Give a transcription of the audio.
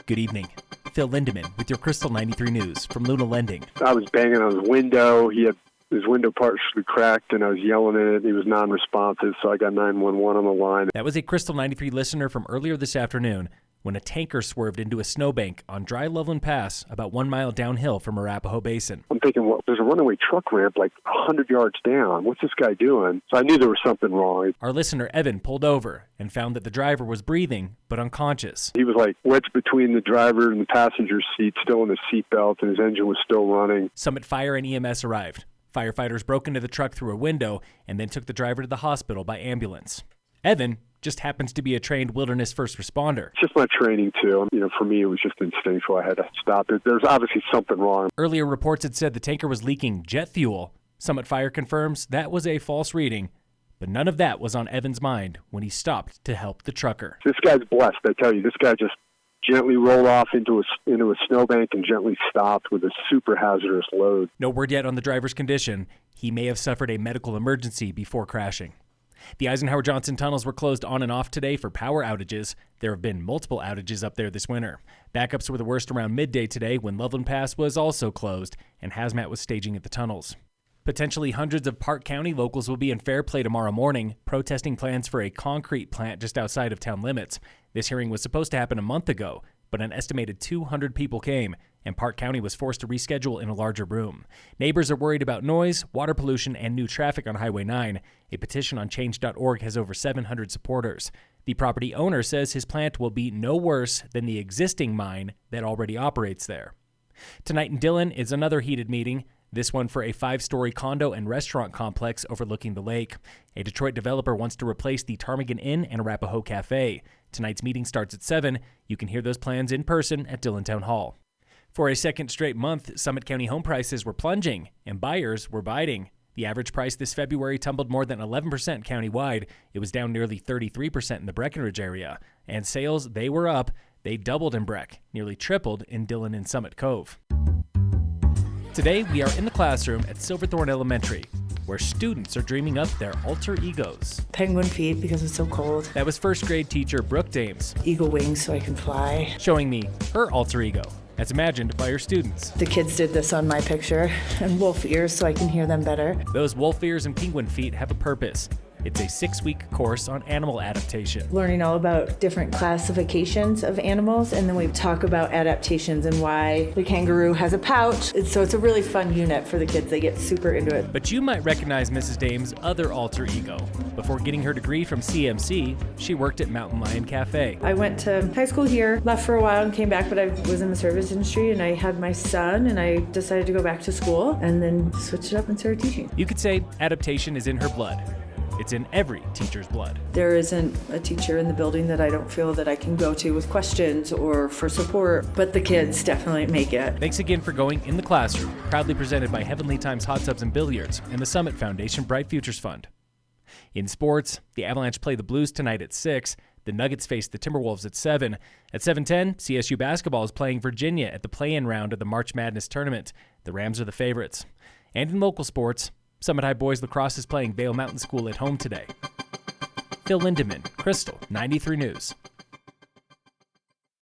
Good evening. Phil Lindeman with your Krystal 93 News from Luna Lending. I was banging on his window. He had his window partially cracked, and I was yelling at it. He was non-responsive, so I got 911 on the line. That was a Krystal 93 listener from earlier this afternoon when a tanker swerved into a snowbank on dry Loveland Pass about 1 mile downhill from Arapahoe Basin. I'm thinking, well, there's a runaway truck ramp like 100 yards down. What's this guy doing? So I knew there was something wrong. Our listener, Evan, pulled over and found that the driver was breathing but unconscious. He was like wedged between the driver and the passenger seat, still in his seatbelt, and his engine was still running. Summit Fire and EMS arrived. Firefighters broke into the truck through a window and then took the driver to the hospital by ambulance. Evan just happens to be a trained wilderness first responder. It's just my training, too. For me, it was just instinctual. I had to stop it. There's obviously something wrong. Earlier reports had said the tanker was leaking jet fuel. Summit Fire confirms that was a false reading, but none of that was on Evan's mind when he stopped to help the trucker. This guy's blessed, I tell you. This guy just gently rolled off into a snowbank and gently stopped with a super hazardous load. No word yet on the driver's condition. He may have suffered a medical emergency before crashing. The Eisenhower-Johnson tunnels were closed on and off today for power outages. There have been multiple outages up there this winter. Backups were the worst around midday today when Loveland Pass was also closed and hazmat was staging at the tunnels. Potentially hundreds of Park County locals will be in Fairplay tomorrow morning, protesting plans for a concrete plant just outside of town limits. This hearing was supposed to happen a month ago, but an estimated 200 people came, and Park County was forced to reschedule in a larger room. Neighbors are worried about noise, water pollution, and new traffic on Highway 9. A petition on change.org has over 700 supporters. The property owner says his plant will be no worse than the existing mine that already operates there. Tonight in Dillon is another heated meeting, this one for a 5-story condo and restaurant complex overlooking the lake. A Detroit developer wants to replace the Ptarmigan Inn and Arapahoe Cafe. Tonight's meeting starts at 7. You can hear those plans in person at Dillon Town Hall. For a second straight month, Summit County home prices were plunging and buyers were biting. The average price this February tumbled more than 11% countywide. It was down nearly 33% in the Breckenridge area. And sales, they were up. They doubled in Breck, nearly tripled in Dillon and Summit Cove. Today, we are in the classroom at Silverthorne Elementary, where students are dreaming up their alter egos. Penguin feet because it's so cold. That was first grade teacher Brooke Dames. Eagle wings so I can fly. Showing me her alter ego, as imagined by her students. The kids did this on my picture, and wolf ears so I can hear them better. Those wolf ears and penguin feet have a purpose. It's a 6-week course on animal adaptation. Learning all about different classifications of animals, and then we talk about adaptations and why the kangaroo has a pouch. So it's a really fun unit for the kids. They get super into it. But you might recognize Mrs. Dames' other alter ego. Before getting her degree from CMC, she worked at Mountain Lion Cafe. I went to high school here, left for a while and came back, but I was in the service industry and I had my son and I decided to go back to school and then switched it up and started teaching. You could say adaptation is in her blood. It's in every teacher's blood. There isn't a teacher in the building that I don't feel that I can go to with questions or for support, but the kids definitely make it. Thanks again for going in the classroom, proudly presented by Heavenly Times Hot Tubs and Billiards and the Summit Foundation Bright Futures Fund. In sports, the Avalanche play the Blues tonight at 6. The Nuggets face the Timberwolves at 7. At 7:10, CSU basketball is playing Virginia at the play-in round of the March Madness tournament. The Rams are the favorites. And in local sports, Summit High Boys Lacrosse is playing Vail Mountain School at home today. Phil Lindeman, Krystal 93 News.